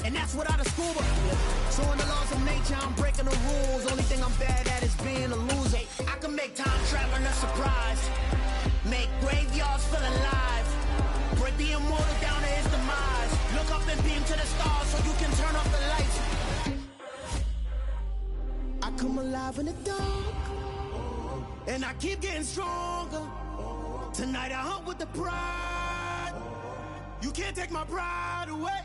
and that's without a scuba. So in the laws of nature, I'm breaking the rules. Only thing I'm bad at is being a loser. I can make time traveling a surprise, make graveyards feel alive, break the immortal down to his demise. Look up and beam to the stars so you can turn off the lights. I come alive in the dark, and I keep getting stronger. Tonight I hunt with the pride. You can't take my pride away.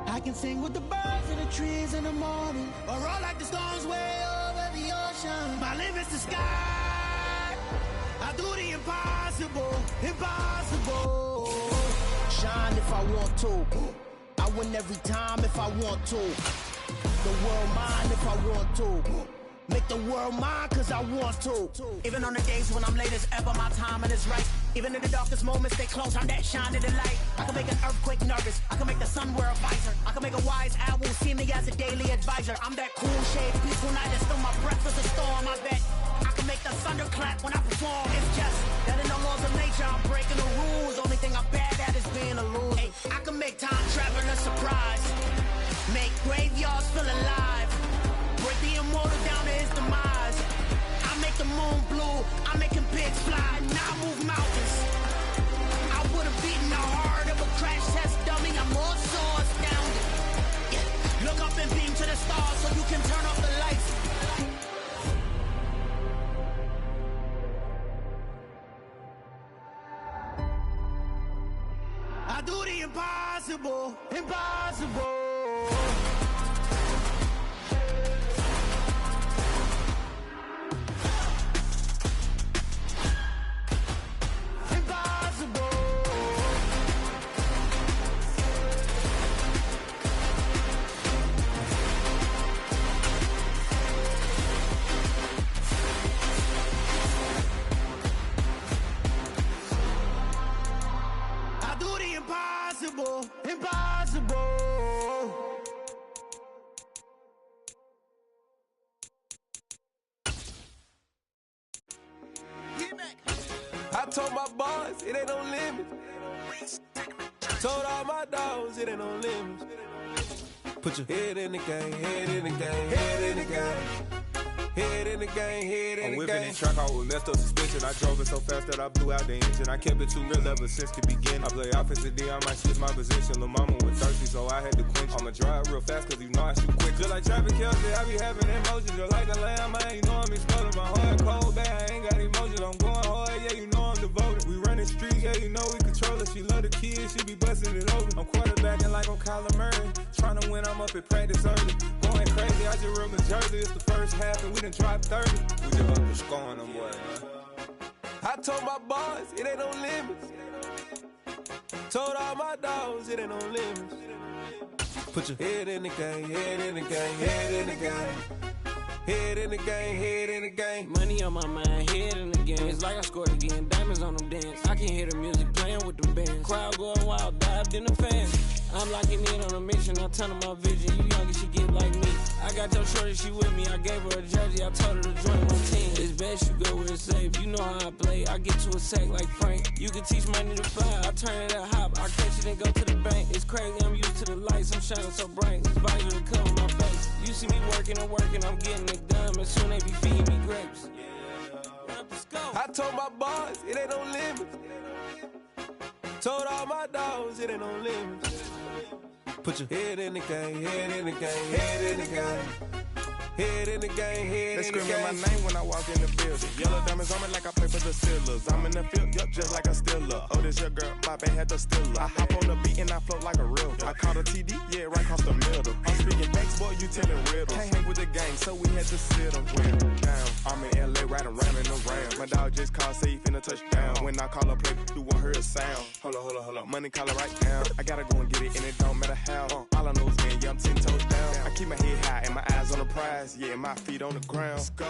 I can sing with the birds and the trees in the morning, or roll like the storms way over the ocean. My limit's the sky. I do the impossible, impossible. Shine if I want to. I win every time if I want to. The world mine if I want to. Make the world mine cause I want to. Even on the days when I'm late as ever, my timing is right. Even in the darkest moments, stay close, I'm that shine in the light. I can make an earthquake nervous, I can make the sun wear a visor. I can make a wise owl see me as a daily advisor. I'm that cool shade, peaceful night, and still my breath is a storm. I bet I can make the thunder clap when I perform. It's just that in the laws of nature, I'm breaking the rules. Only thing I'm bad at is being a loser. Hey, I can make time traveling a surprise, make graveyards feel alive, break the immortal down to his demise. I make the moon blue, I'm making pigs fly, now I move mountains. I would've beaten the heart of a crash test dummy, I'm more so astounded. Yeah. Look up and beam to the stars so you can turn off the lights. I do the impossible, impossible. Impossible. I told my boys it ain't no limit. Told all my dogs it ain't no limit. Put your head in the game, head in the game, head in the game. Head in the game, head in the game. I'm whipping this truck out with messed up suspension. I drove it so fast that I blew out the engine. I kept it too real ever since the beginning. I play offensive D, I might switch my position. Lil' mama was thirsty, so I had to quench. I'ma drive real fast, cause you know I shoot quick. Just like traffic Kelsey, I be having emotions. Just like the lamb, I ain't know I'm exploding. My heart cold, bad, I ain't got emotions. I'm going hard, yeah, you know I'm devoted. We running streets, yeah, you know we control it. She love the kids, she be busting it over. I'm quarterbacking like I'm Kyler Murray. Trying to win, I'm up at practice early. Going crazy, I just rub my jersey. It's the first half and we done dropped 30. We just up to scoring them, boy, man. I told my boys it ain't no limits. Told all my dogs it ain't no limits. Put your head in the game, head in the game, head in the game. Head in the game, head in the game. Money on my mind, head in the game. It's like I scored again, diamonds on them dance. I can hear the music playing with them bands. Crowd going wild, dived in the fans. I'm locking in on a mission, I tell her my vision. You young and she get like me. I got your shorty, she with me. I gave her a jersey, I told her to join my team. It's best you go where it's safe. You know how I play, I get to a sack like Frank. You can teach money to fly, I turn it at hop. I catch it and go to the bank. It's crazy, I'm used to the lights, I'm shining so bright. This visor to cover my face. You see me working and working, I'm getting it done. And soon they be feeding me grapes. I told my boys it ain't no limits. Told all my dogs it ain't no limits. Put your head in the game, head in the game, head in the game. Head in the game, head in the game. They screaming my name when I walk in the building. Yellow diamonds on me like I play for the Steelers. I'm in the field, yup, just like a Steeler. Oh, this your girl, my bad had the Steeler. I hop on the beat and I float like a real. I caught a TD, yeah, right across the middle. I'm speaking thanks, boy, you telling riddles. Can't hang with the gang, so we had to sit them down. I'm in LA, riding around in the Ram. My dog just called, say he finna touch down. When I call a play, you won't hear a sound. Hold up, money call it right down. I gotta go and get it, and it don't matter how. All I know is man, yeah, I'm 10 toes down. I keep my head high and my eyes on the prize. Yeah, my feet on the ground. Let's go.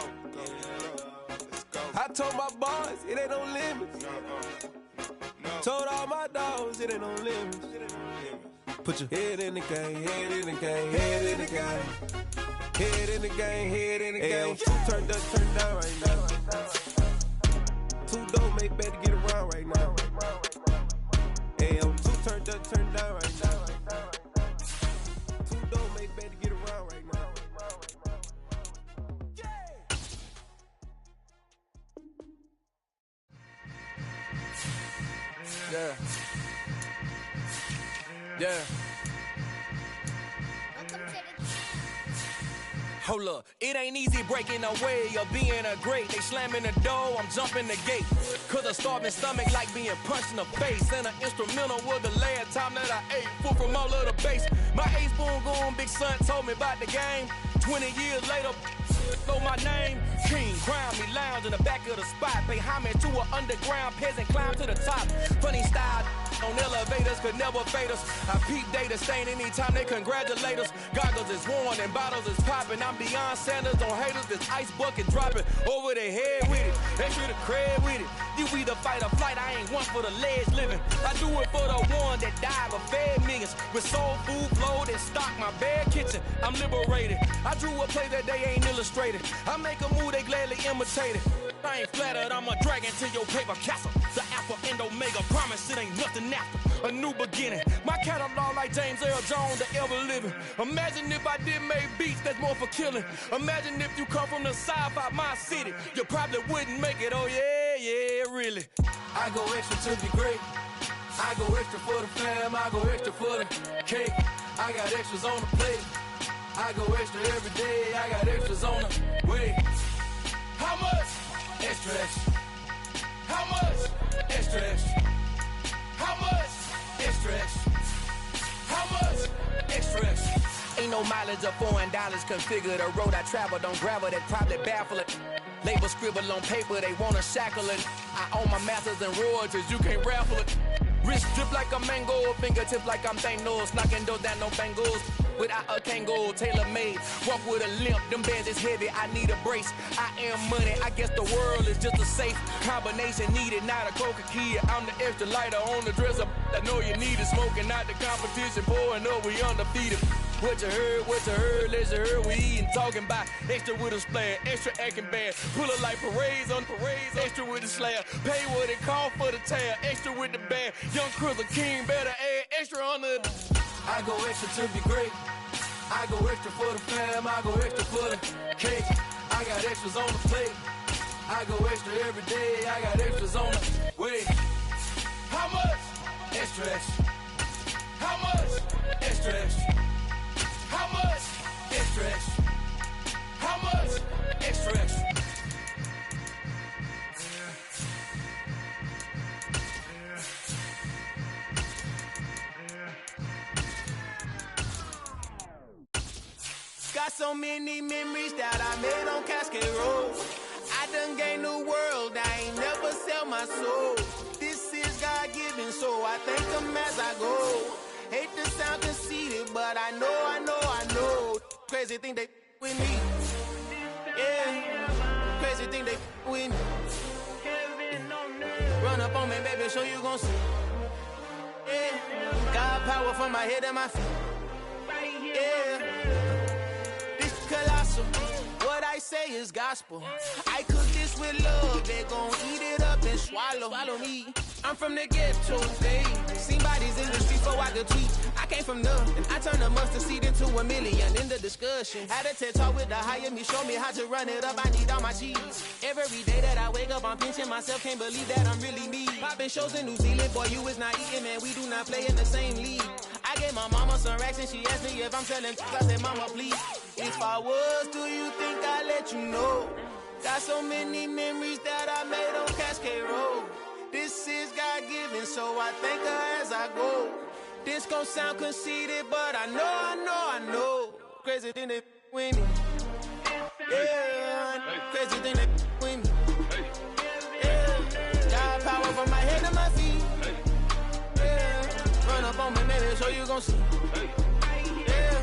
Let's go. I told my boys it ain't no limits. No. Told all my dogs it ain't no limits. Put your head in the game, head in the game, head in the game. Head in the game, head in the game. Turn down right now. Too dope, make better get around right now. Hey, I'm too turned up, turn down right now. Yeah. Yeah. Hold up, it ain't easy breaking away or being a great. They slamming the door, I'm jumping the gate. Cause a starving stomach like being punched in the face. And an instrumental was the last time that I ate. Full from all of the bass. My ace boom goon, big son told me about the game. 20 years later, know my name. King, crown me, lounge in the back of the spot. Pay homage to an underground peasant, climb to the top. Funny style on elevators could never fade us. I peep data stain anytime they congratulate us. Goggles is worn and bottles is popping. I'm beyond Sanders on haters, this ice bucket dropping over their head with it. Extra the cred with it. You either fight or flight, I ain't one for the ledge living. I do it for the one that died but fed millions. With soul food flowed and stocked my bare kitchen. I'm liberated. I drew a play that they ain't illustrated. I make a move, they gladly imitate it. I ain't flattered, I'm a dragon to your paper castle. The Alpha and Omega, promise it ain't nothing after. A new beginning. My catalog like James Earl Jones, the ever living. Imagine if I did make beats that's more for killing. Imagine if you come from the sci-fi, my city. You probably wouldn't make it, oh yeah, really. I go extra to be great. I go extra for the fam, I go extra for the cake. I got extras on the plate. I go extra every day, I got extras on the way. How much? Extra, extra. How much? Extra, extra. How much? Extra, extra. How much? Extra, extra. Ain't no mileage of $4 configure the road I travel. Don't gravel that probably baffle it. Label scribble on paper, they wanna shackle it. I own my masters and royalties, you can't raffle it. Wrist drip like a mango, fingertip like I'm Thanos. Knocking doors down, no bangles. Without a Kango, tailor-made. Walk with a limp, them bands is heavy, I need a brace. I am money, I guess the world is just a safe combination needed, not a coca key. I'm the extra lighter on the dresser. I know you need it, smoking out the competition, pouring up, we undefeated. What you heard, let's you heard, we eatin', talking about extra with a splash, extra acting bad, pull it like parades on parades, extra with the slab, pay what it cost for the tab, extra with the band, young Chris a king, better add extra on the. I go extra to be great, I go extra for the fam, I go extra for the cake, I got extras on the plate, I go extra every day, I got extras on the way. How much? Extra, extra. How much? Extra, extra. How much? Extra, extra. How much? Extra, extra. Got so many memories that I made on Cascade Road. I done gained the world, I ain't never sell my soul. This is God-given, so I thank him as I go. Hate to sound conceited, but I know. Crazy thing they with me. Yeah. Crazy thing they with me. Run up on me, baby, so you gon' see. Yeah. Got power from my head and my feet. Yeah. This colossal. What I say is gospel. I cook this with love. They gon' eat it up and swallow me. I'm from the ghetto, babe. Seen bodies in the streets before I could tweet. I came from nothing. I turned a mustard seed into a million in the discussion. Had a TED talk with the higher me, show me how to run it up. I need all my cheese. Every day that I wake up, I'm pinching myself. Can't believe that I'm really me. Popping shows in New Zealand, boy, you is not eating, man. We do not play in the same league. I gave my mama some racks and she asked me if I'm selling. I said, mama, please. If I was, do you think I'd let you know? Got so many memories that I made on Cascade Road. This is God-given, so I thank her as I go. This gon' sound conceited, but I know. Crazy thing they with me. Yeah, crazy thing they with me. Yeah, got power from my head to my feet. Yeah, run up on me, baby, so you gon' see. Yeah.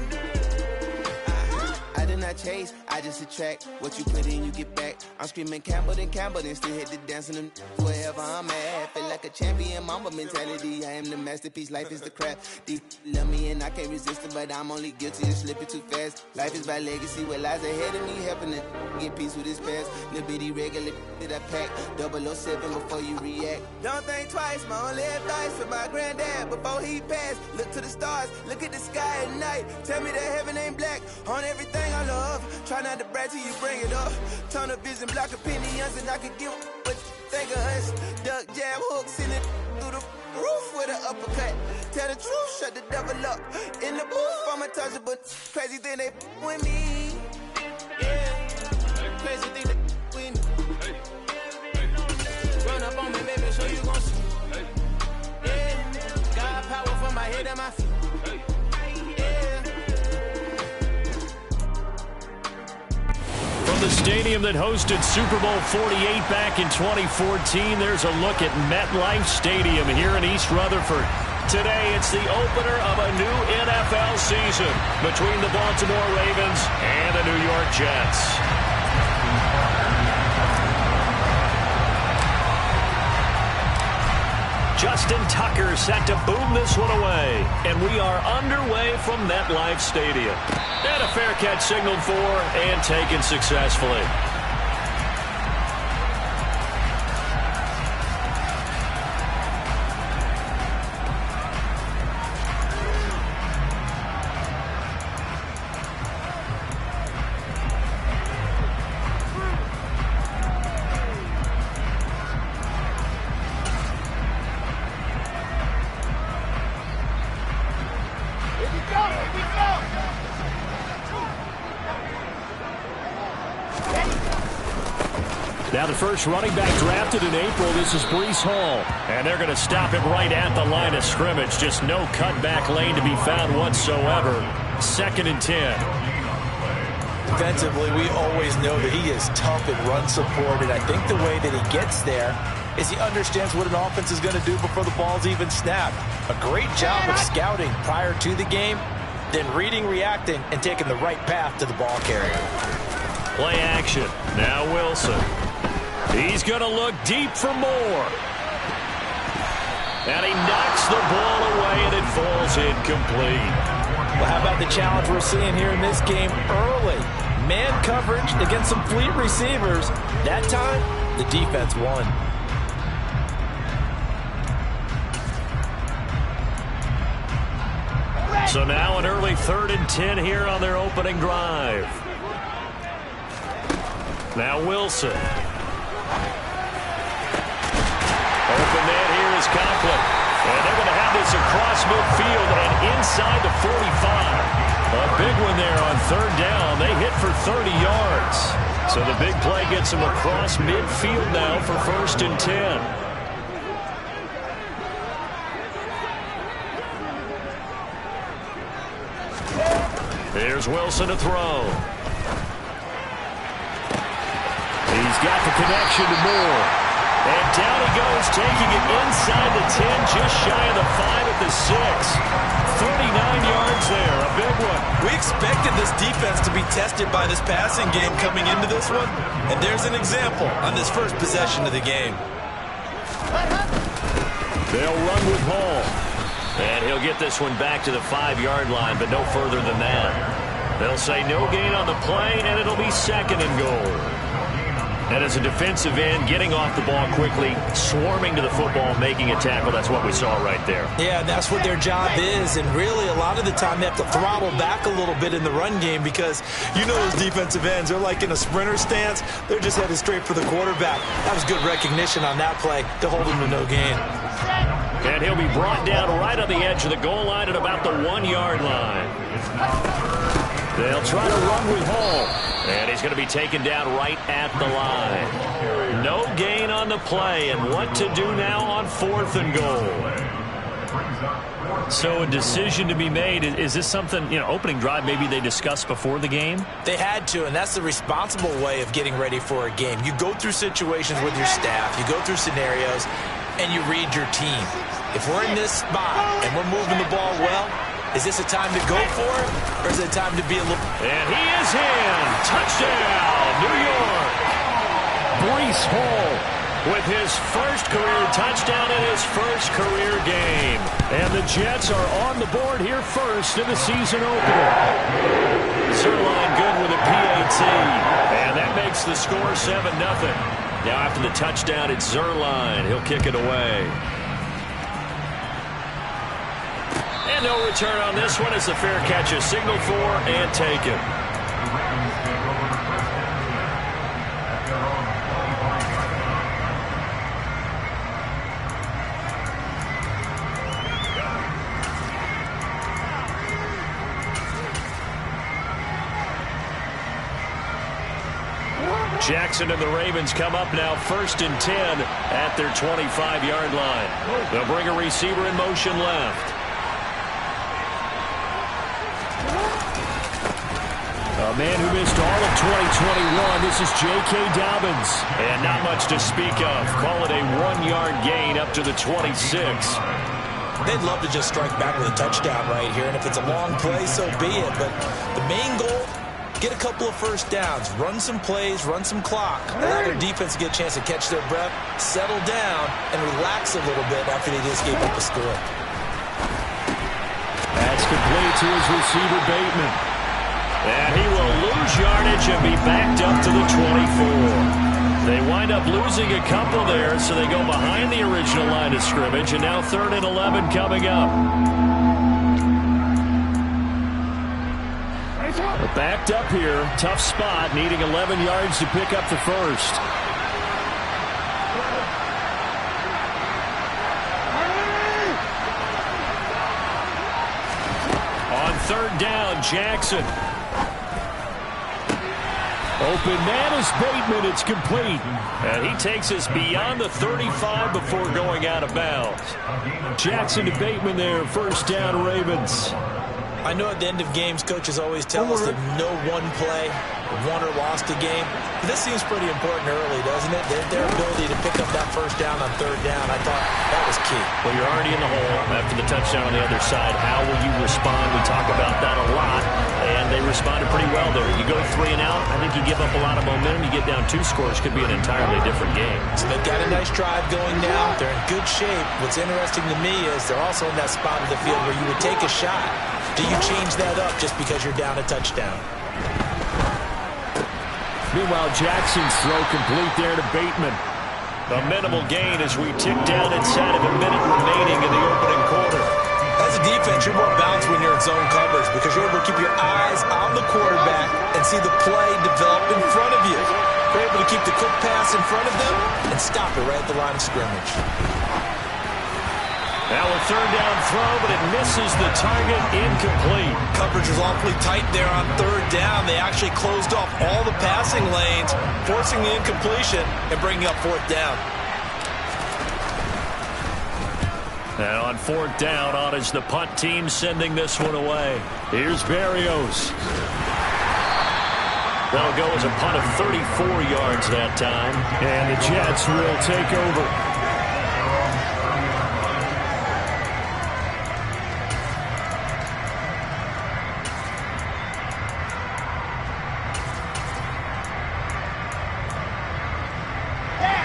I did not chase, I just attract. What you put in, you get back. I'm screaming Campbell, then still hit the dance and them wherever I'm at. Feel like a champion, mama mentality. I am the masterpiece, life is the craft. Deep love me and I can't resist it, but I'm only guilty of slipping too fast. Life is by legacy, what lies ahead of me, helping to get peace with his past. Little bitty regular that I pack, 007 before you react. Don't think twice, my only advice for my granddad before he passed. Look to the stars, look at the sky at night. Tell me that heaven ain't black on everything I love. Try not to brag till you bring it up. Tunnel vision, block opinions, and I could give what think of us. Duck, jab, hooks in it through the roof with an uppercut. Tell the truth, shut the devil up. In the booth, I'm untouchable. Crazy thing they with me. Yeah, crazy thing they with me. Run up on me, baby, so you gon' see. Yeah, got power from my head and my feet. From the stadium that hosted Super Bowl 48 back in 2014, there's a look at MetLife Stadium here in East Rutherford. Today, it's the opener of a new NFL season between the Baltimore Ravens and the New York Jets. Justin Tucker set to boom this one away, and we are underway from MetLife Stadium. And a fair catch signaled for and taken successfully. Now the first running back drafted in April, this is Breece Hall. And they're going to stop him right at the line of scrimmage. Just no cutback lane to be found whatsoever. 2nd and 10. Defensively, we always know that he is tough and run support. And I think the way that he gets there is he understands what an offense is going to do before the ball's even snapped. A great job of scouting prior to the game, then reading, reacting, and taking the right path to the ball carrier. Play action. Now Wilson. He's going to look deep for more. And he knocks the ball away, and it falls incomplete. Well, how about the challenge we're seeing here in this game early? Man coverage against some fleet receivers. That time, the defense won. So now an early 3rd and 10 here on their opening drive. Now Wilson. Open man here is Conklin. And they're going to have this across midfield and inside the 45. A big one there on 3rd down. They hit for 30 yards. So the big play gets them across midfield now for 1st and 10. Here's Wilson to throw. He's got the connection to Moore. And down he goes, taking it inside the 10, just shy of the 5 at the 6. 39 yards there, a big one. We expected this defense to be tested by this passing game coming into this one. And there's an example on this first possession of the game. They'll run with Hall. And he'll get this one back to the 5-yard line, but no further than that. They'll say no gain on the play, and it'll be 2nd and goal. And as a defensive end, getting off the ball quickly, swarming to the football, making a tackle, that's what we saw right there. Yeah, that's what their job is. And really, a lot of the time, they have to throttle back a little bit in the run game because you know those defensive ends, they're like in a sprinter stance. They're just headed straight for the quarterback. That was good recognition on that play to hold him to no gain. And he'll be brought down right on the edge of the goal line at about the 1-yard line. They'll try to run with Hall. And he's going to be taken down right at the line. No gain on the play, and what to do now on 4th and goal. So a decision to be made. Is this something, opening drive maybe they discussed before the game? They had to, and that's the responsible way of getting ready for a game. You go through situations with your staff. You go through scenarios, and you read your team. If we're in this spot and we're moving the ball well, is this a time to go for it, or is it a time to be a little... And he is in. Touchdown, New York. Breece Hall with his first career touchdown in his first career game. And the Jets are on the board here first in the season opener. Zerline good with a PAT. And that makes the score 7-0. Now after the touchdown, it's Zerline. He'll kick it away. And no return on this one as the fair catch is signaled for and taken. Jackson and the Ravens come up now 1st and 10 at their 25-yard line. They'll bring a receiver in motion left. A man who missed all of 2021, this is J.K. Dobbins. And not much to speak of. Call it a 1-yard gain up to the 26. They'd love to just strike back with a touchdown right here, and if it's a long play, so be it. But the main goal, get a couple of first downs, run some plays, run some clock, allow their defense to get a chance to catch their breath, settle down, and relax a little bit after they just gave up a score. That's complete to his receiver, Bateman. And he will lose yardage and be backed up to the 24. They wind up losing a couple there, so they go behind the original line of scrimmage, and now 3rd and 11 coming up. They're backed up here. Tough spot, needing 11 yards to pick up the first. On 3rd down, Jackson. Open man is Bateman. It's complete. And he takes us beyond the 35 before going out of bounds. Jackson to Bateman there. 1st down, Ravens. I know at the end of games, coaches always tell us that no one play won or lost a game. But this seems pretty important early, doesn't it? Their ability to pick up that 1st down on 3rd down, I thought that was key. Well, you're already in the hole after the touchdown on the other side. How will you respond? We talk about that a lot, and they responded pretty well there. You go 3 and out, I think you give up a lot of momentum. You get down 2 scores, could be an entirely different game. So they've got a nice drive going now. They're in good shape. What's interesting to me is they're also in that spot of the field where you would take a shot. Do you change that up just because you're down a touchdown? Meanwhile, Jackson's throw complete there to Bateman. A minimal gain as we tick down inside of a minute remaining in the opening quarter. As a defense, you're more balanced when you're in zone coverage because you're able to keep your eyes on the quarterback and see the play develop in front of you. You're able to keep the quick pass in front of them and stop it right at the line of scrimmage. Now a 3rd down throw, but it misses the target, incomplete. Coverage was awfully tight there on 3rd down. They actually closed off all the passing lanes, forcing the incompletion and bringing up 4th down. And on 4th down, on is the punt team sending this one away. Here's Berrios. That'll go as a punt of 34 yards that time. And the Jets will take over.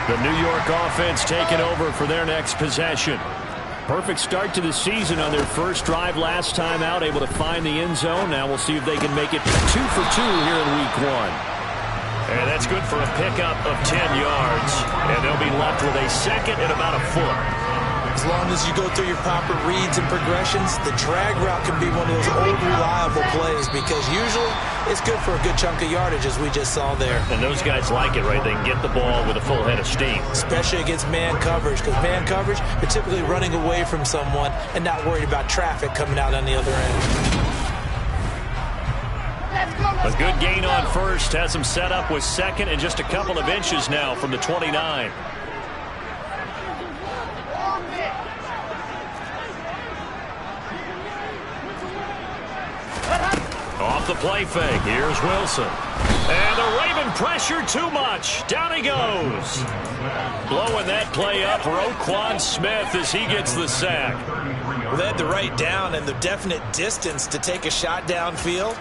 The New York offense taking over for their next possession. Perfect start to the season on their first drive last time out, able to find the end zone. Now we'll see if they can make it 2 for 2 here in Week 1. And that's good for a pickup of 10 yards. And they'll be left with a 2nd and about a foot. As long as you go through your proper reads and progressions, the drag route can be one of those old reliable plays because usually it's good for a good chunk of yardage as we just saw there. And those guys like it, right? They can get the ball with a full head of steam. Especially against man coverage because man coverage, you're typically running away from someone and not worried about traffic coming out on the other end. A good gain on 1st, has him set up with 2nd and just a couple of inches now from the 29. Off the play fake, here's Wilson. And the Raven pressure too much. Down he goes. Blowing that play up, Roquan Smith as he gets the sack. Well, they had the right down and the definite distance to take a shot downfield,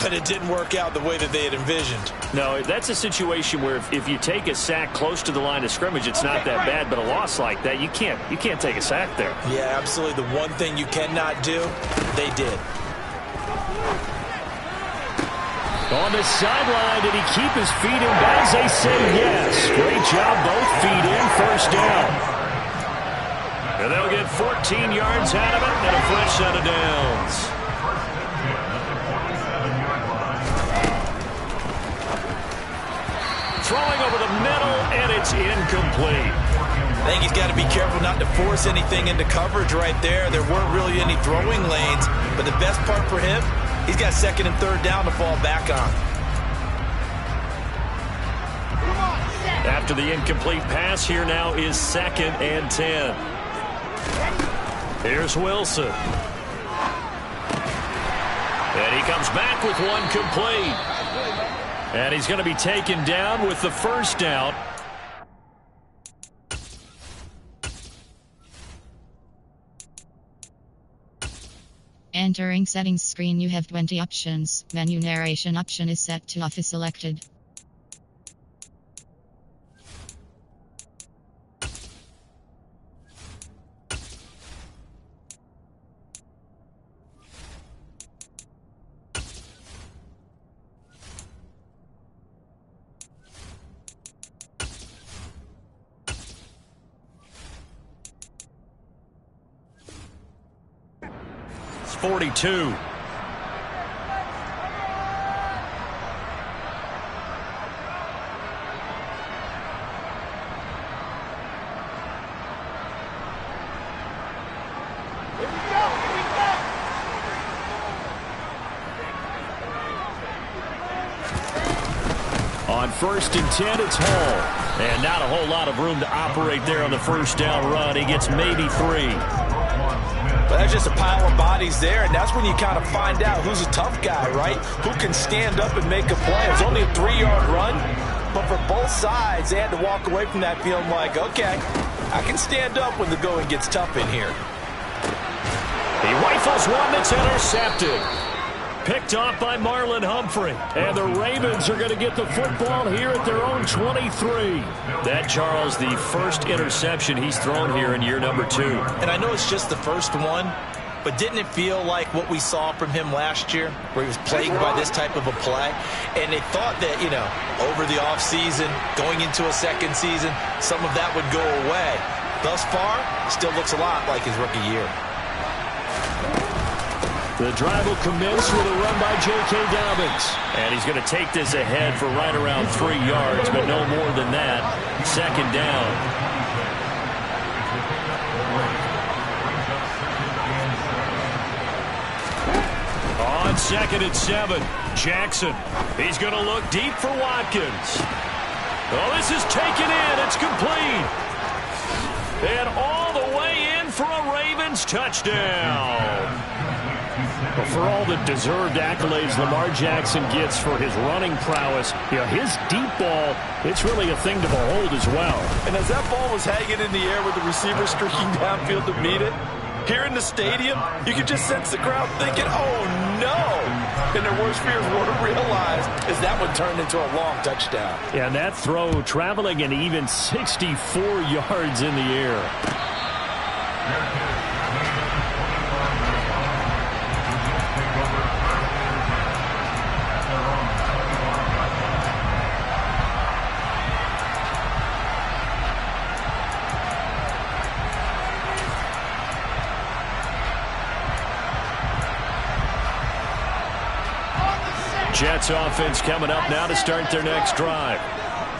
but it didn't work out the way that they had envisioned. No, that's a situation where if you take a sack close to the line of scrimmage, it's not that bad, but a loss like that, you can't take a sack there. Yeah, absolutely. The one thing you cannot do, they did. On the sideline, did he keep his feet in bounds? They say yes. Great job, both feet in, 1st down. And they'll get 14 yards out of it and a fresh set of downs. Throwing over the middle, and it's incomplete. I think he's got to be careful not to force anything into coverage right there. There weren't really any throwing lanes, but the best part for him, he's got 2nd and 3rd down to fall back on. After the incomplete pass, here now is 2nd and 10. Here's Wilson. And he comes back with one complete. And he's going to be taken down with the first down. Entering settings screen, you have 20 options. Menu narration option is set to off is selected. It's 42. On 1st and 10, it's Hall. And not a whole lot of room to operate there on the first down run. He gets maybe 3. But that's just a pile of bodies there, and that's when you kind of find out who's a tough guy, right? Who can stand up and make a play. It's only a 3-yard run, but for both sides, they had to walk away from that feeling like, okay, I can stand up when the going gets tough in here. He rifles one that's intercepted. Picked off by Marlon Humphrey. And the Ravens are going to get the football here at their own 23. That, Charles, the first interception he's thrown here in year number 2. And I know it's just the first one, but didn't it feel like what we saw from him last year, where he was plagued by this type of a play? And they thought that, you know, over the offseason, going into a second season, some of that would go away. Thus far, still looks a lot like his rookie year. The drive will commence with a run by J.K. Dobbins. And he's going to take this ahead for right around 3 yards, but no more than that. 2nd down. On 2nd and 7, Jackson. He's going to look deep for Watkins. Oh, this is taken in. It's complete. And all the way in for a Ravens touchdown. But for all the deserved accolades Lamar Jackson gets for his running prowess, you know, his deep ball, it's really a thing to behold as well. And as that ball was hanging in the air with the receiver streaking downfield to meet it, here in the stadium, you could just sense the crowd thinking, oh no! And their worst fears were realized as that one turned into a long touchdown. Yeah, and that throw traveling an even 64 yards in the air. Jets offense coming up now to start their next drive.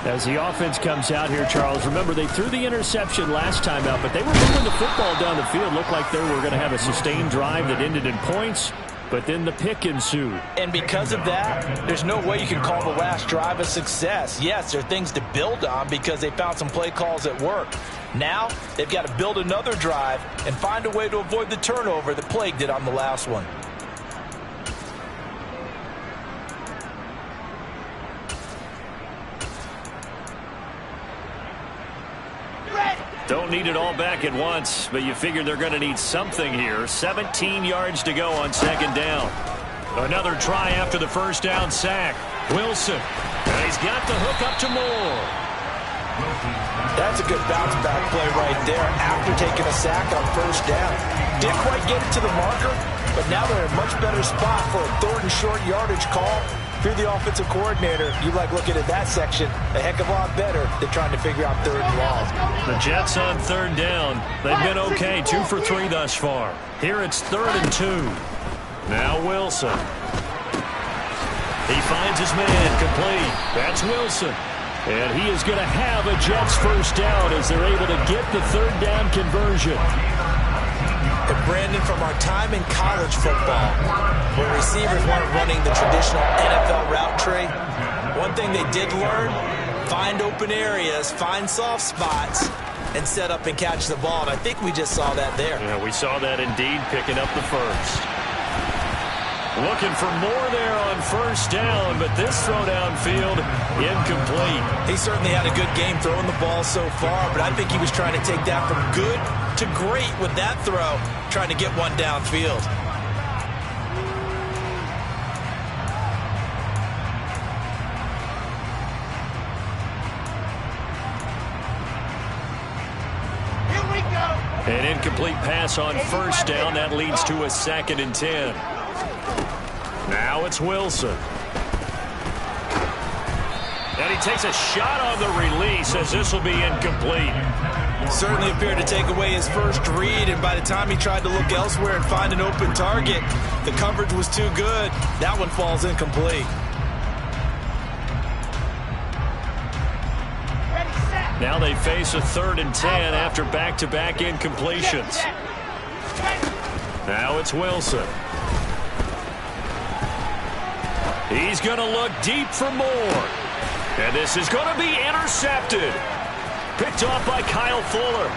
As the offense comes out here, Charles, remember they threw the interception last time out, but they were moving the football down the field. Looked like they were going to have a sustained drive that ended in points, but then the pick ensued. And because of that, there's no way you can call the last drive a success. Yes, there are things to build on because they found some play calls that work. Now, they've got to build another drive and find a way to avoid the turnover that plagued it on the last one. Don't need it all back at once, but you figure they're going to need something here. 17 yards to go on 2nd down. Another try after the first down sack. Wilson. And he's got the hook up to Moore. That's a good bounce back play right there after taking a sack on first down. Didn't quite get it to the marker, but now they're in a much better spot for a 3rd and short yardage call. If you're the offensive coordinator, you like looking at that section a heck of a lot better than trying to figure out 3rd and long. The Jets on 3rd down. They've been okay, 2 for 3 thus far. Here it's 3rd and 2. Now Wilson. He finds his man complete. That's Wilson. And he is going to have a Jets first down as they're able to get the 3rd down conversion. And Brandon, from our time in college football, where receivers weren't running the traditional NFL route tree, one thing they did learn find open areas, find soft spots, and set up and catch the ball. And I think we just saw that there. Yeah, we saw that indeed, picking up the first. Looking for more there on first down, but this throw downfield, incomplete. He certainly had a good game throwing the ball so far, but I think he was trying to take that from good to great with that throw, trying to get one downfield. An incomplete pass on first down. That leads to a 2nd and 10. Now it's Wilson. And he takes a shot on the release as this will be incomplete. Certainly appeared to take away his first read, and by the time he tried to look elsewhere and find an open target, the coverage was too good. That one falls incomplete. Now they face a 3rd and 10 after back-to-back incompletions. Now it's Wilson. He's going to look deep for more. And this is going to be intercepted. Picked off by Kyle Fuller.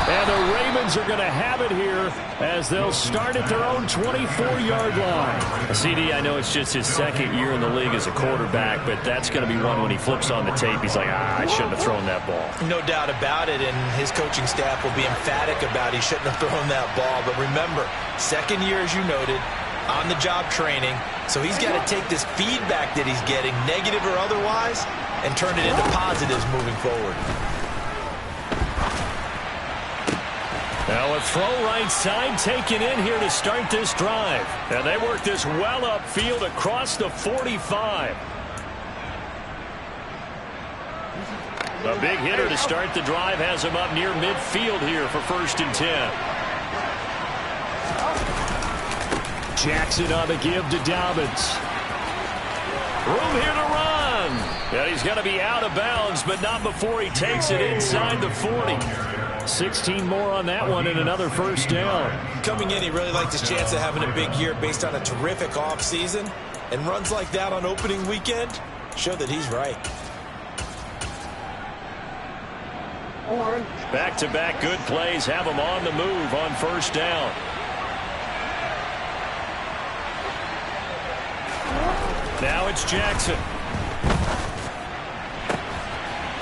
And the Ravens are going to have it here as they'll start at their own 24-yard line. CD, I know it's just his 2nd year in the league as a quarterback, but that's going to be one when he flips on the tape. He's like, I shouldn't have thrown that ball. No doubt about it, and his coaching staff will be emphatic about he shouldn't have thrown that ball. But remember, 2nd year, as you noted, on-the-job training, so he's got to take this feedback that he's getting, negative or otherwise, and turn it into positives moving forward. Now a throw right side taken in here to start this drive. And they work this well upfield across the 45. A big hitter to start the drive has him up near midfield here for 1st and 10. Jackson on the give to Dobbins. Room here to run. And he's going to be out of bounds, but not before he takes it inside the 40. 16 more on that one and another 1st down. Coming in, he really liked his chance of having a big year based on a terrific offseason. And runs like that on opening weekend show that he's right. Back-to-back good plays have him on the move on 1st down. Now it's Jackson.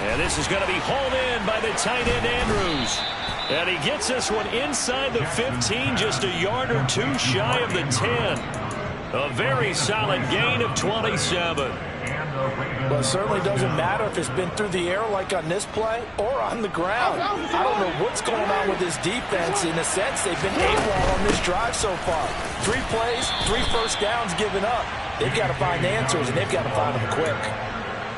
And this is going to be hauled in by the tight end Andrews. And he gets this one inside the 15, just a yard or two shy of the 10. A very solid gain of 27. Well, it certainly doesn't matter if it's been through the air like on this play or on the ground. I don't know what's going on with this defense. In a sense, they've been AWOL on this drive so far. 3 plays, 3 first downs given up. They've got to find answers, and they've got to find them quick.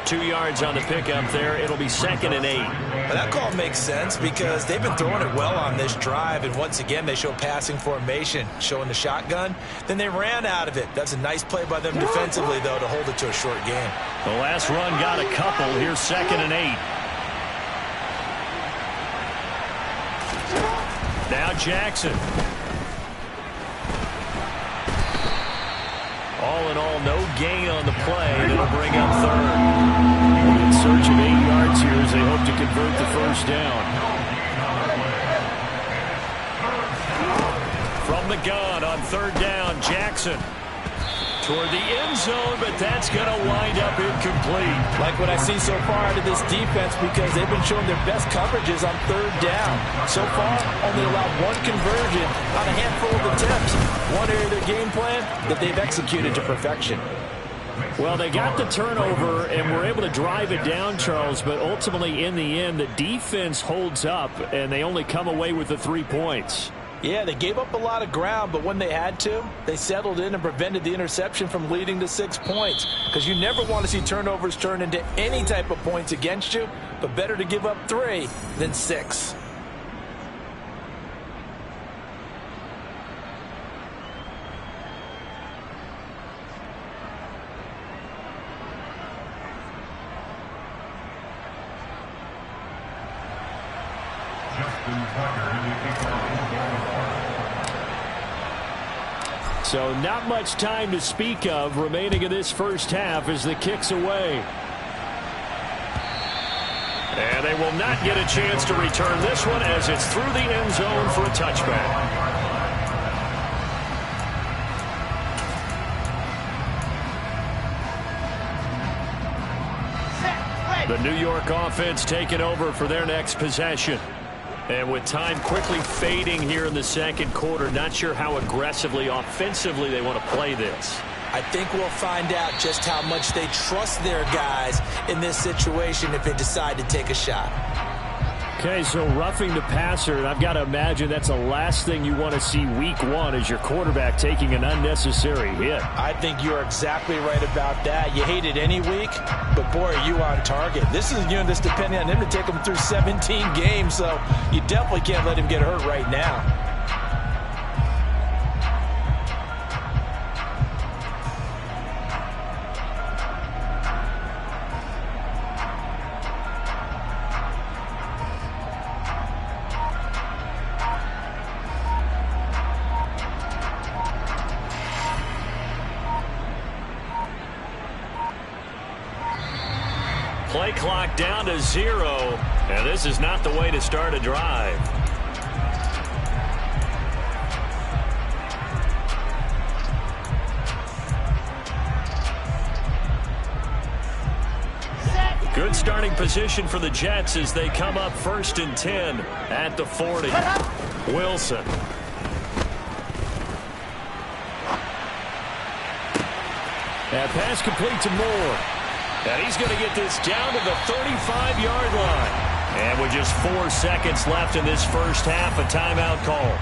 2 yards on the pickup there. It'll be 2nd and 8. Well, that call makes sense because they've been throwing it well on this drive, and once again they show passing formation, showing the shotgun. Then they ran out of it. That's a nice play by them defensively, though, to hold it to a short game. The last run got a couple. Here's 2nd and 8. Now Jackson. All in all, no gain on the play, and it'll bring up 3rd. In search of 8 yards here as they hope to convert the 1st down. From the gun on 3rd down, Jackson. Toward the end zone, but that's going to wind up incomplete. Like what I see so far out of this defense because they've been showing their best coverages on 3rd down. So far, only allowed 1 conversion on a handful of attempts. One area of their game plan that they've executed to perfection. Well, they got the turnover and were able to drive it down, Charles, but ultimately in the end, the defense holds up, and they only come away with the 3 points. Yeah, they gave up a lot of ground, but when they had to, they settled in and prevented the interception from leading to 6 points. Because you never want to see turnovers turn into any type of points against you, but better to give up 3 than 6. So not much time to speak of remaining in this 1st half as the kick's away. And they will not get a chance to return this one as it's through the end zone for a touchback. The New York offense taking over for their next possession. And with time quickly fading here in the second quarter, not sure how aggressively, offensively they want to play this. I think we'll find out just how much they trust their guys in this situation if they decide to take a shot. Okay, so roughing the passer, and I've got to imagine that's the last thing you want to see week one as your quarterback taking an unnecessary hit. I think you're exactly right about that. You hate it any week, but boy, are you on target. This is a unit that's depending on him to take him through 17 games, so you definitely can't let him get hurt right now. Play clock down to 0, and this is not the way to start a drive. Good starting position for the Jets as they come up 1st and 10 at the 40. Wilson. That pass complete to Moore. And he's going to get this down to the 35-yard line. And with just 4 seconds left in this first half, a timeout call.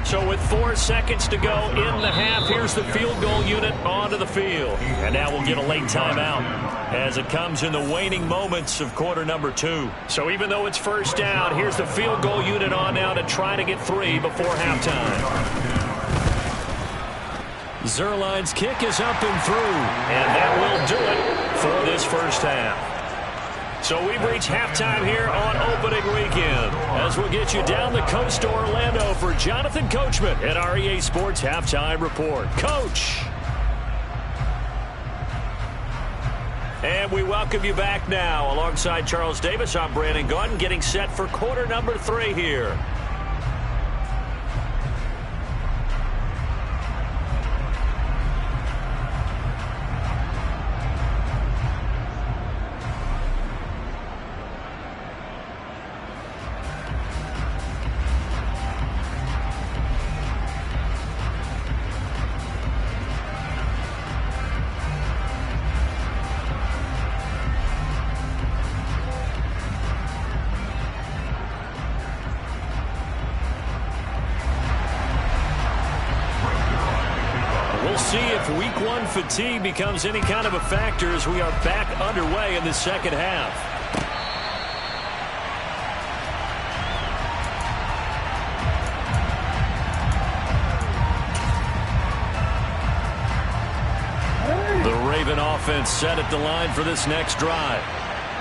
So with 4 seconds to go in the half, here's the field goal unit onto the field. And now we'll get a late timeout as it comes in the waning moments of quarter number 2. So even though it's first down, here's the field goal unit on now to try to get 3 before halftime. Zerline's kick is up and through, and that will do it for this first half. So we've reached halftime here on opening weekend as we'll get you down the coast to Orlando for Jonathan Coachman at our EA Sports Halftime Report. Coach! And we welcome you back now. Alongside Charles Davis, I'm Brandon Gaudin, getting set for quarter number 3 here. See if week 1 fatigue becomes any kind of a factor as we are back underway in the second half. The Raven offense set at the line for this next drive.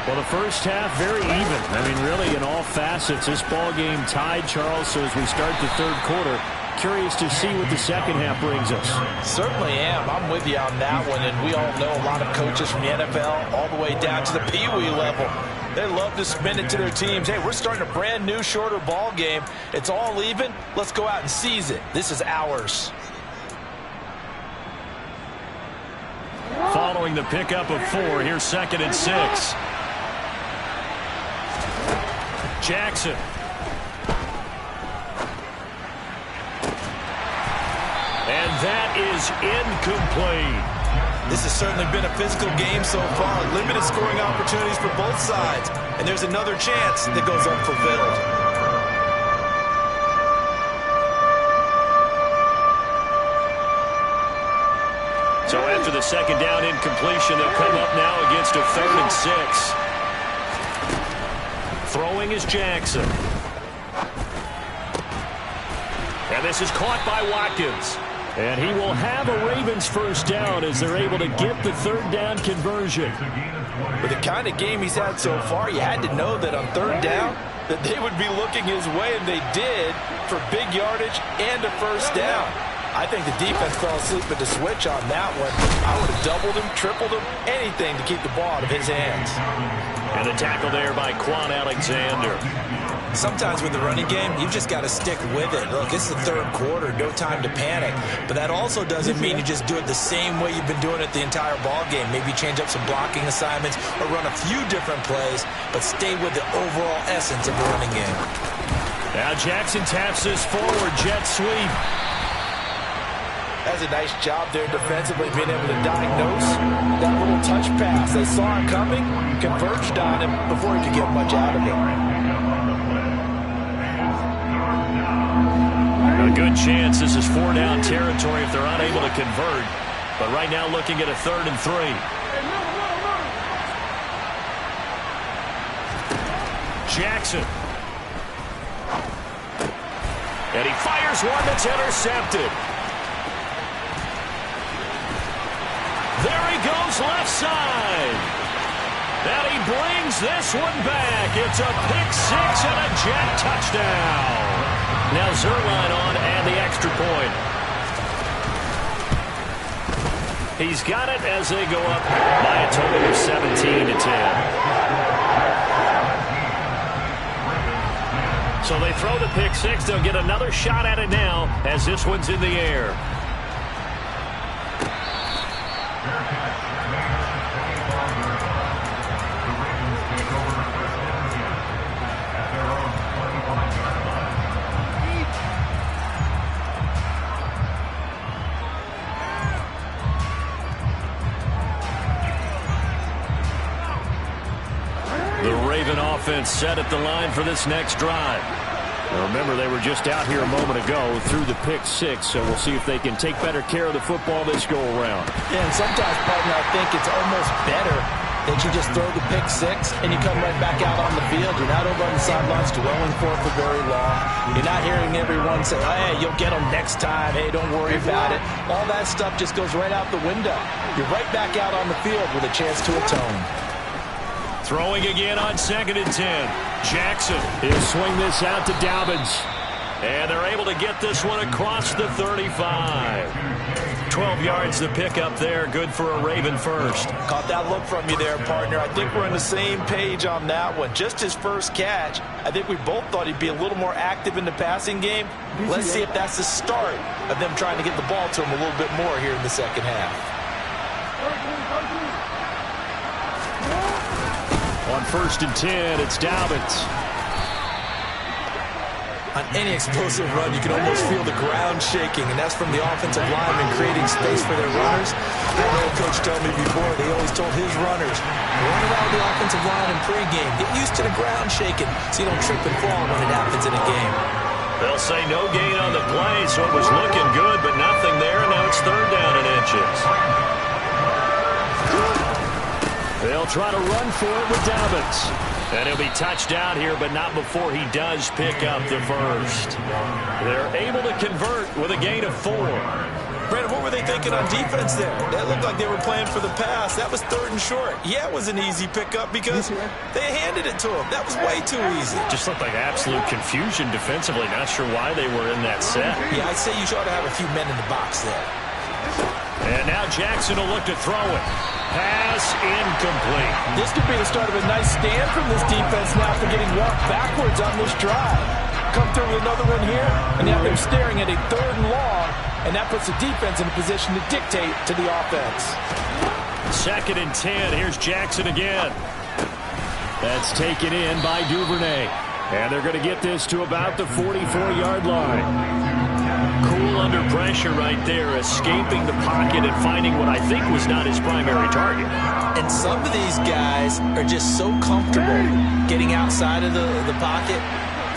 Well, the first half, very even. I mean, really, in all facets, this ball game tied, Charles. So as we start the third quarter, curious to see what the second half brings us. Certainly am. I'm with you on that one. And we all know a lot of coaches from the NFL all the way down to the Pee Wee level. They love to spin it to their teams. Hey, we're starting a brand new, shorter ball game. It's all even. Let's go out and seize it. This is ours. Following the pickup of 4, here's 2nd and 6. Jackson. And that is incomplete. This has certainly been a physical game so far. Limited scoring opportunities for both sides. And there's another chance that goes unfulfilled. So after the second down incompletion, they'll come up now against a 3rd and 6. Throwing is Jackson. And this is caught by Watkins. And he will have a Ravens first down as they're able to get the 3rd down conversion. With the kind of game he's had so far, you had to know that on 3rd down that they would be looking his way, and they did, for big yardage and a first down. I think the defense fell asleep at the switch on that one. I would have doubled him, tripled him, anything to keep the ball out of his hands. And the tackle there by Quan Alexander. Sometimes with the running game, you've just got to stick with it. Look, this is the third quarter, no time to panic. But that also doesn't mean you just do it the same way you've been doing it the entire ball game. Maybe change up some blocking assignments or run a few different plays, but stay with the overall essence of the running game. Now Jackson taps this forward, jet sweep. That's a nice job there defensively, being able to diagnose that little touch pass. They saw him coming, converged on him before he could get much out of it. A good chance this is 4-down territory if they're unable to convert. But right now looking at a 3rd and 3. Jackson. And he fires one that's intercepted. There he goes left side. And he brings this one back. It's a pick 6 and a Jet touchdown. Now Zerline on and the extra point. He's got it as they go up by a total of 17-10. So they throw the pick 6. They'll get another shot at it now as this one's in the air. Offense set at the line for this next drive. Now remember, they were just out here a moment ago through the pick 6, so we'll see if they can take better care of the football this go-around. Yeah, and sometimes, partner, I think it's almost better that you just throw the pick 6 and you come right back out on the field. You're not over on the sidelines dwelling for it for very long. You're not hearing everyone say, hey, you'll get them next time. Hey, don't worry about it. All that stuff just goes right out the window. You're right back out on the field with a chance to atone. Throwing again on 2nd and 10. Jackson. He'll swing this out to Dobbins. And they're able to get this one across the 35. 12 yards to pick up there. Good for a Raven first. Caught that look from you there, partner. I think we're on the same page on that one. Just his first catch. I think we both thought he'd be a little more active in the passing game. Let's see if that's the start of them trying to get the ball to him a little bit more here in the second half. On 1st and 10, it's Dobbins. On any explosive run, you can almost feel the ground shaking, and that's from the offensive linemen creating space for their runners. I had an old coach tell me before, they always told his runners, run around the offensive line in pregame. Get used to the ground shaking so you don't trip and fall when it happens in a game. They'll say no gain on the play, so it was looking good, but nothing there. Now it's 3rd down and inches. They'll try to run for it with Dobbins. And he'll be touched down here, but not before he does pick up the first. They're able to convert with a gain of 4. Brandon, what were they thinking on defense there? That looked like they were playing for the pass. That was 3rd and short. Yeah, it was an easy pickup because they handed it to him. That was way too easy. Just looked like absolute confusion defensively. Not sure why they were in that set. Yeah, I'd say you ought to have a few men in the box there. And now Jackson will look to throw it. Pass incomplete. This could be the start of a nice stand from this defense now for getting walked backwards on this drive. Come through with another one here, and now they're staring at a 3rd and long, and that puts the defense in a position to dictate to the offense. 2nd and 10. Here's Jackson again. That's taken in by Duvernay. And they're going to get this to about the 44-yard line. Cool under pressure right there, escaping the pocket and finding what I think was not his primary target. And some of these guys are just so comfortable getting outside of the pocket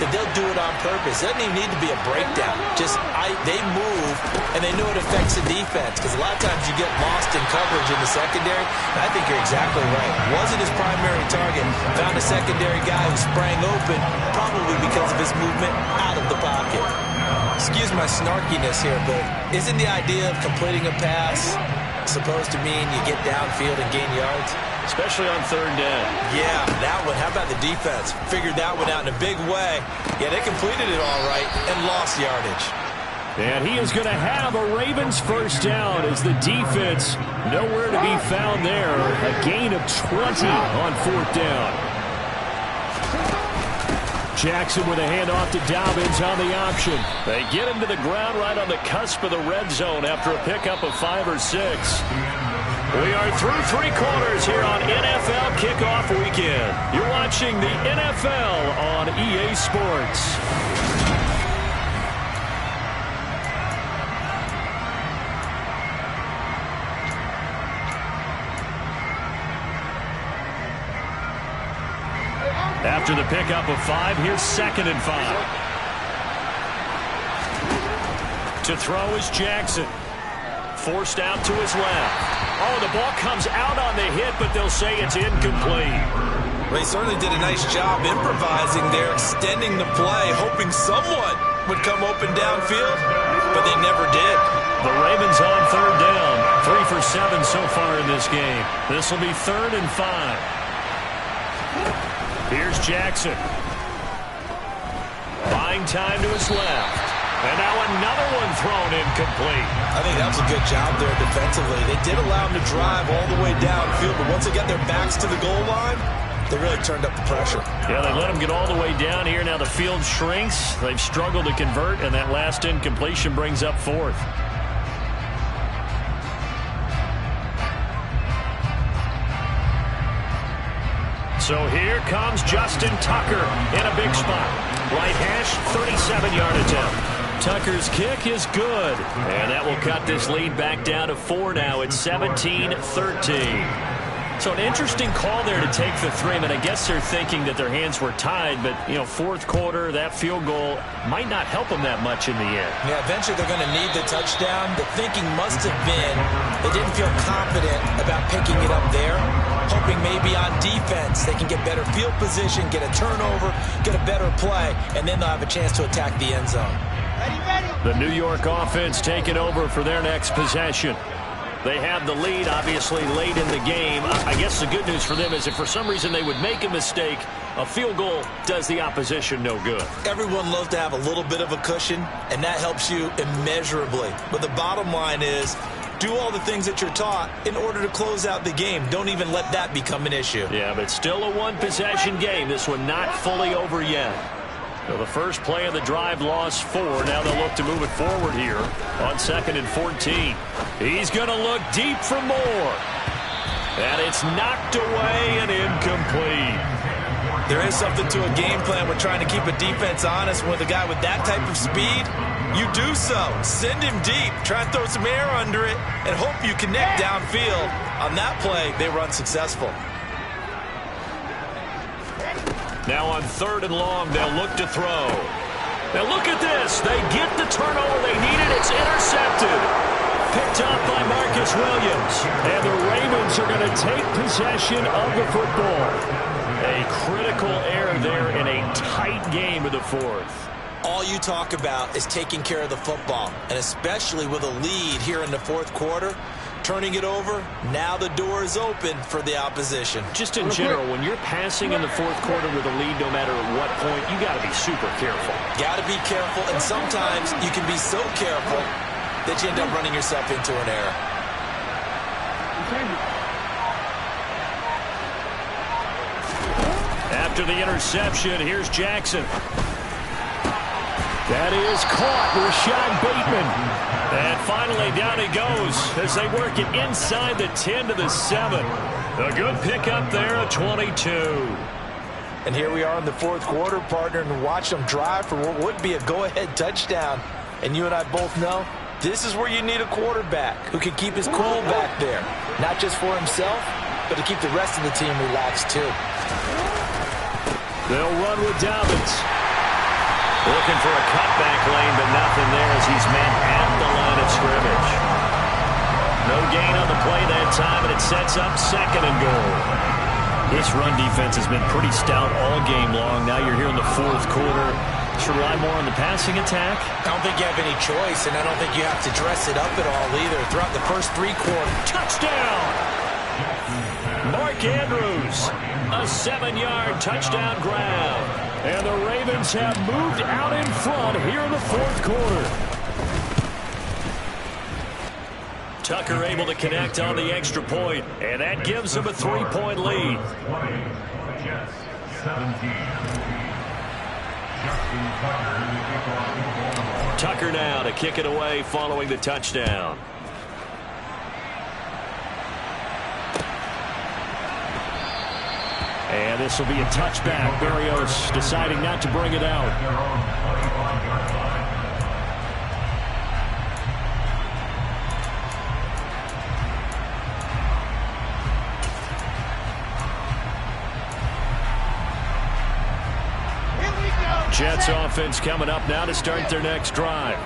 that they'll do it on purpose. It doesn't even need to be a breakdown. They move, and they know it affects the defense, because a lot of times you get lost in coverage in the secondary, and I think you're exactly right. Wasn't his primary target. Found a secondary guy who sprang open, probably because of his movement out of the pocket. Excuse my snarkiness here, but isn't the idea of completing a pass supposed to mean you get downfield and gain yards? Especially on 3rd down. Yeah, that one. How about the defense? Figured that one out in a big way. Yeah, they completed it all right and lost yardage. And he is going to have a Ravens first down as the defense nowhere to be found there. A gain of 20 on fourth down. Jackson with a handoff to Dobbins on the option. They get him to the ground right on the cusp of the red zone after a pickup of 5 or 6. We are through 3 quarters here on NFL Kickoff Weekend. You're watching the NFL on EA Sports. After the pickup of 5, here's 2nd and 5. To throw is Jackson. Forced out to his left. Oh, the ball comes out on the hit, but they'll say it's incomplete. Well, he certainly did a nice job improvising there, extending the play, hoping someone would come open downfield, but they never did. The Ravens on 3rd down. 3 for 7 so far in this game. This will be 3rd and 5. Here's Jackson. Buying time to his left. And now another one thrown incomplete. I think that was a good job there defensively. They did allow him to drive all the way downfield, but once they got their backs to the goal line, they really turned up the pressure. Yeah, they let him get all the way down here. Now the field shrinks. They've struggled to convert, and that last incompletion brings up 4th. So here comes Justin Tucker in a big spot. Right hash, 37-yard attempt. Tucker's kick is good. And that will cut this lead back down to 4 now. It's 17-13. So an interesting call there to take the 3. I mean, I guess they're thinking that their hands were tied, but, you know, 4th quarter, that field goal might not help them that much in the end. Yeah, eventually they're going to need the touchdown. The thinking must have been they didn't feel confident about picking it up there, hoping maybe on defense they can get better field position, get a turnover, get a better play, and then they'll have a chance to attack the end zone. The New York offense taking over for their next possession. They have the lead, obviously, late in the game. I guess the good news for them is if for some reason they would make a mistake, a field goal does the opposition no good. Everyone loves to have a little bit of a cushion, and that helps you immeasurably. But the bottom line is, do all the things that you're taught in order to close out the game. Don't even let that become an issue. Yeah, but still a one-possession game. This one not fully over yet. So the first play of the drive lost 4. Now they'll look to move it forward here on 2nd and 14. He's going to look deep for more. And it's knocked away and incomplete. There is something to a game plan with trying to keep a defense honest. With a guy with that type of speed, you do so. Send him deep. Try and throw some air under it and hope you connect downfield. On that play, they were unsuccessful. Now on 3rd and long, they'll look to throw. Now look at this. They get the turnover they needed. It's intercepted. Picked up by Marcus Williams. And the Ravens are going to take possession of the football. A critical error there in a tight game of the 4th. All you talk about is taking care of the football, and especially with a lead here in the 4th quarter. Turning it over, now the door is open for the opposition. Just in general, when you're passing in the 4th quarter with a lead, no matter at what point, you got to be super careful. Got to be careful, and sometimes you can be so careful that you end up running yourself into an error. After the interception, here's Jackson. That is caught, Rashad Bateman. And finally, down he goes as they work it inside the 10 to the 7. A good pickup there, a 22. And here we are in the 4th quarter, partner, and watch them drive for what would be a go-ahead touchdown. And you and I both know this is where you need a quarterback who can keep his cool back there. Not just for himself, but to keep the rest of the team relaxed too. They'll run with Dobbins. Looking for a cutback lane, but nothing there as he's met at the line of scrimmage. No gain on the play that time, and it sets up 2nd and goal. This run defense has been pretty stout all game long. Now you're here in the 4th quarter. Should rely more on the passing attack? I don't think you have any choice, and I don't think you have to dress it up at all either. Throughout the first 3 quarters. Touchdown! Mark Andrews, a 7-yard touchdown grab. And the Ravens have moved out in front here in the 4th quarter. Tucker able to connect on the extra point, and that gives him a 3-point lead. 20, Jets 17. Tucker now to kick it away following the touchdown. And this will be a touchback. Barrios deciding not to bring it out. Jets offense coming up now to start their next drive.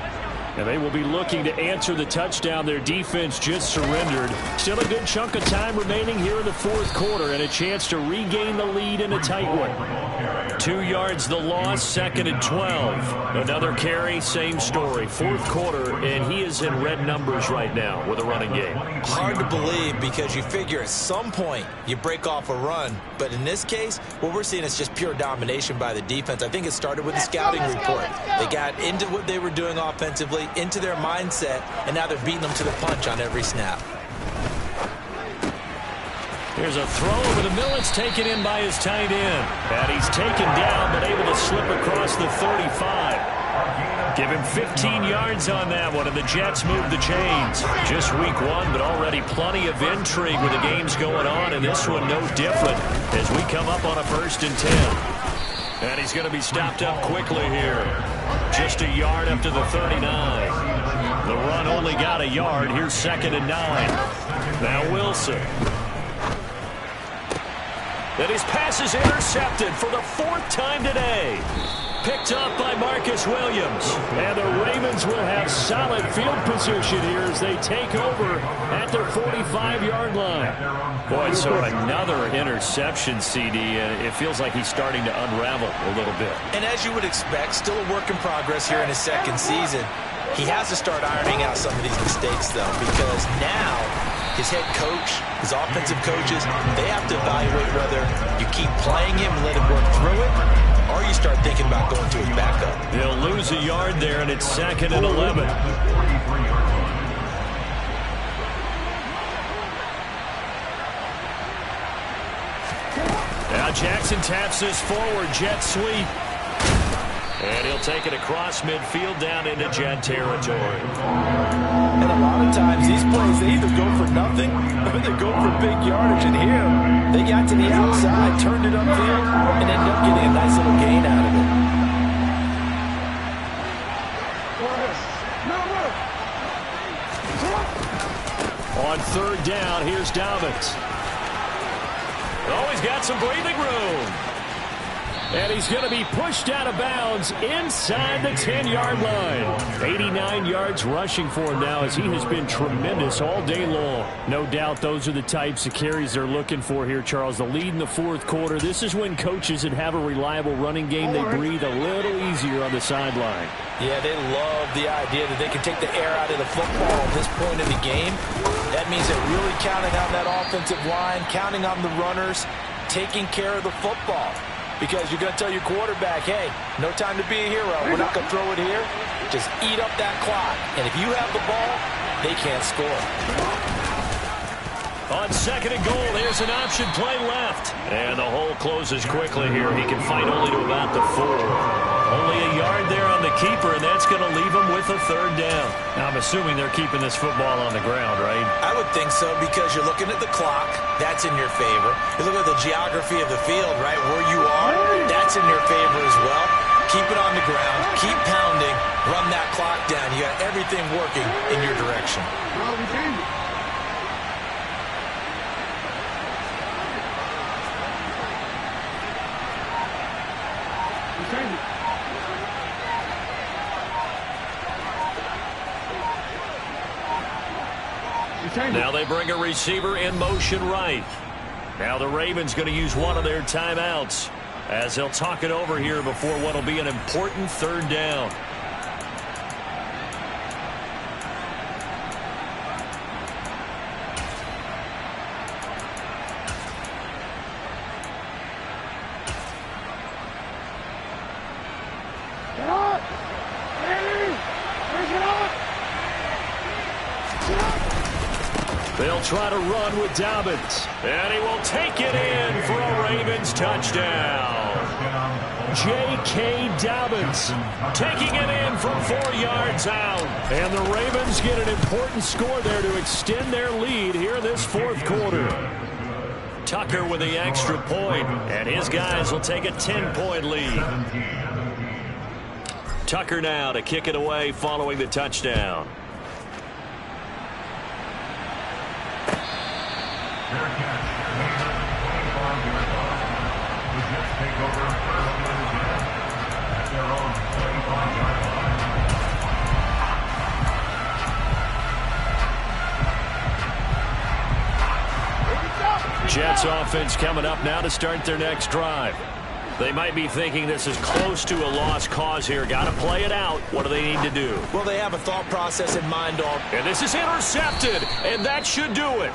And they will be looking to answer the touchdown their defense just surrendered. Still a good chunk of time remaining here in the fourth quarter and a chance to regain the lead in a tight one. 2 yards the loss, 2nd and 12. Another carry, same story. Fourth quarter, and he is in red numbers right now with a running game. Hard to believe because you figure at some point you break off a run. But in this case, what we're seeing is just pure domination by the defense. I think it started with the scouting report. They got into what they were doing offensively, into their mindset, and now they're beating them to the punch on every snap. Here's a throw over the middle. It's taken in by his tight end. And he's taken down, but able to slip across the 35. Give him 15 yards on that one, and the Jets move the chains. Just week 1, but already plenty of intrigue with the games going on, and this one no different as we come up on a 1st and 10. And he's going to be stopped up quickly here. Just a yard up to the 39. The run only got a yard. Here's 2nd and 9. Now Wilson. And his pass is intercepted for the 4th time today. Picked up by Marcus Williams. And the Ravens will have solid field position here as they take over at their 45-yard line. Boy, so another interception, CD, and it feels like he's starting to unravel a little bit. And as you would expect, still a work in progress here in his 2nd season. He has to start ironing out some of these mistakes, though, because now his head coach, his offensive coaches, they have to evaluate whether you keep playing him and let him work through it, or you start thinking about going to his backup. He'll lose a yard there, and it's 2nd and 11. Now Jackson taps this forward, jet sweep. And he'll take it across midfield down into Jet territory. And a lot of times these plays, they either go for nothing or they go for big yardage. And here, they got to the outside, turned it upfield, and ended up getting a nice little gain out of it. On 3rd down, here's Dobbins. Oh, he's got some breathing room. And he's going to be pushed out of bounds inside the 10-yard line. 89 yards rushing for him now as he has been tremendous all day long. No doubt those are the types of carries they're looking for here, Charles. The lead in the fourth quarter. This is when coaches that have a reliable running game, they breathe a little easier on the sideline. Yeah, they love the idea that they can take the air out of the football at this point in the game. That means they're really counting on that offensive line, counting on the runners, taking care of the football. Because you're going to tell your quarterback, hey, no time to be a hero. We're not going to throw it here. Just eat up that clock. And if you have the ball, they can't score. On 2nd and goal, there's an option play left. And the hole closes quickly here. He can fight only to about the 4. Only a yard there on the keeper, and that's going to leave him with a 3rd down. Now, I'm assuming they're keeping this football on the ground, right? I would think so because you're looking at the clock. That's in your favor. You look at the geography of the field, right, where you are. That's in your favor as well. Keep it on the ground. Keep pounding. Run that clock down. You got everything working in your direction. Now they bring a receiver in motion right. Now the Ravens going to use one of their timeouts as they'll talk it over here before what will be an important 3rd down. They'll try to run with Dobbins. And he will take it in for a Ravens touchdown. J.K. Dobbins taking it in from 4 yards out. And the Ravens get an important score there to extend their lead here this fourth quarter. Tucker with the extra point, and his guys will take a 10-point lead. Tucker now to kick it away following the touchdown. Jets offense coming up now to start their next drive. They might be thinking this is close to a lost cause here. Got to play it out. What do they need to do? Well, they have a thought process in mind, dog. And this is intercepted, and that should do it.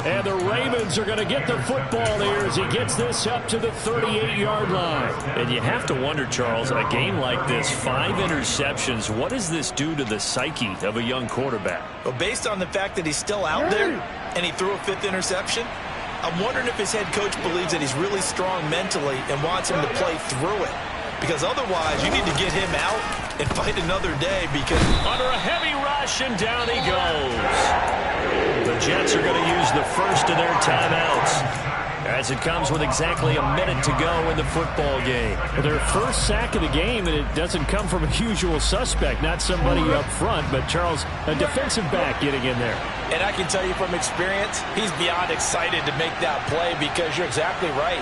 And the Ravens are going to get the football here as he gets this up to the 38-yard line. And you have to wonder, Charles, a game like this, 5 interceptions, what does this do to the psyche of a young quarterback? Well, based on the fact that he's still out there and he threw a 5th interception, I'm wondering if his head coach believes that he's really strong mentally and wants him to play through it. Because otherwise, you need to get him out and fight another day because... Under a heavy rush, and down he goes. The Jets are going to use the first of their timeouts as it comes with exactly a minute to go in the football game. Their first sack of the game, and it doesn't come from a usual suspect, not somebody up front, but Charles, a defensive back getting in there. And I can tell you from experience, he's beyond excited to make that play because you're exactly right.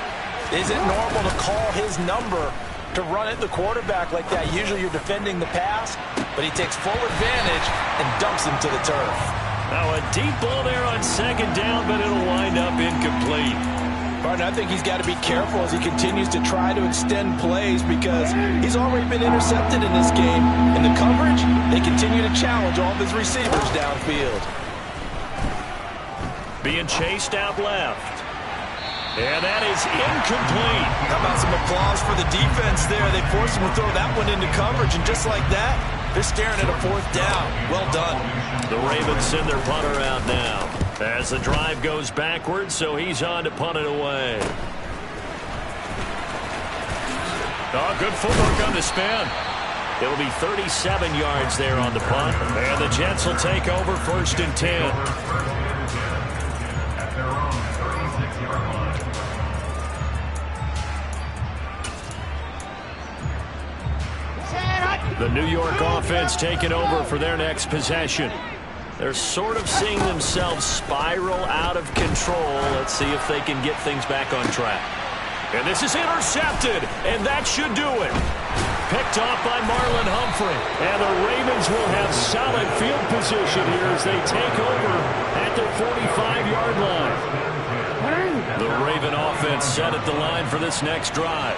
Is it normal to call his number to run at the quarterback like that? Usually you're defending the pass, but he takes full advantage and dumps him to the turf. Now a deep ball there on second down, but it'll wind up incomplete. Partner, I think he's got to be careful as he continues to try to extend plays because he's already been intercepted in this game. In the coverage, they continue to challenge all of his receivers downfield. Being chased out left. And that is incomplete. How about some applause for the defense there? They forced him to throw that one into coverage, and just like that, they're staring at a 4th down. Well done. The Ravens send their punter out now as the drive goes backwards, so he's on to punt it away. Oh, good footwork on the spin. It'll be 37 yards there on the punt, and the Jets will take over 1st and 10. The New York offense taking over for their next possession. They're sort of seeing themselves spiral out of control. Let's see if they can get things back on track. And this is intercepted, and that should do it. Picked off by Marlon Humphrey. And the Ravens will have solid field position here as they take over at their 45-yard line. The Raven offense set at the line for this next drive.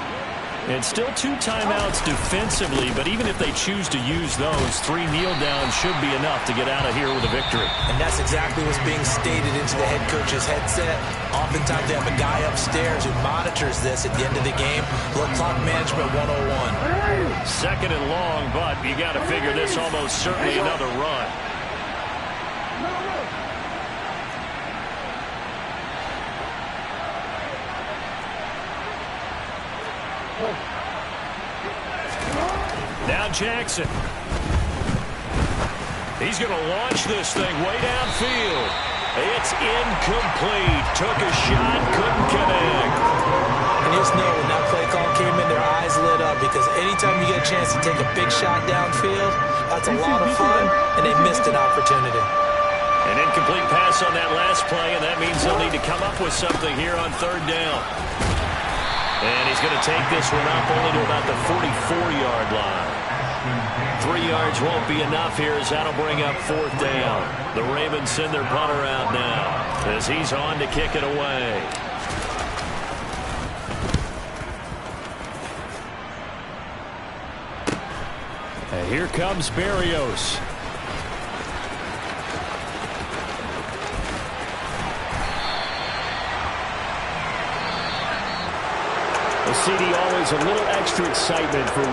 And still 2 timeouts defensively, but even if they choose to use those, 3 kneel downs should be enough to get out of here with a victory. And that's exactly what's being stated into the head coach's headset. Oftentimes they have a guy upstairs who monitors this at the end of the game. Little clock management 101. 2nd and long, but you got to figure this almost certainly another run. Now Jackson. He's going to launch this thing way downfield. It's incomplete. Took a shot, couldn't connect. And just know when that play call came in, their eyes lit up because anytime you get a chance to take a big shot downfield, that's a lot of fun, and they missed an opportunity. An incomplete pass on that last play, and that means they'll need to come up with something here on 3rd down. And he's going to take this one up only to about the 44-yard line. 3 yards won't be enough here as that'll bring up 4th down. The Ravens send their punter out now as he's on to kick it away. And here comes Berrios. CD, always a little extra excitement for Week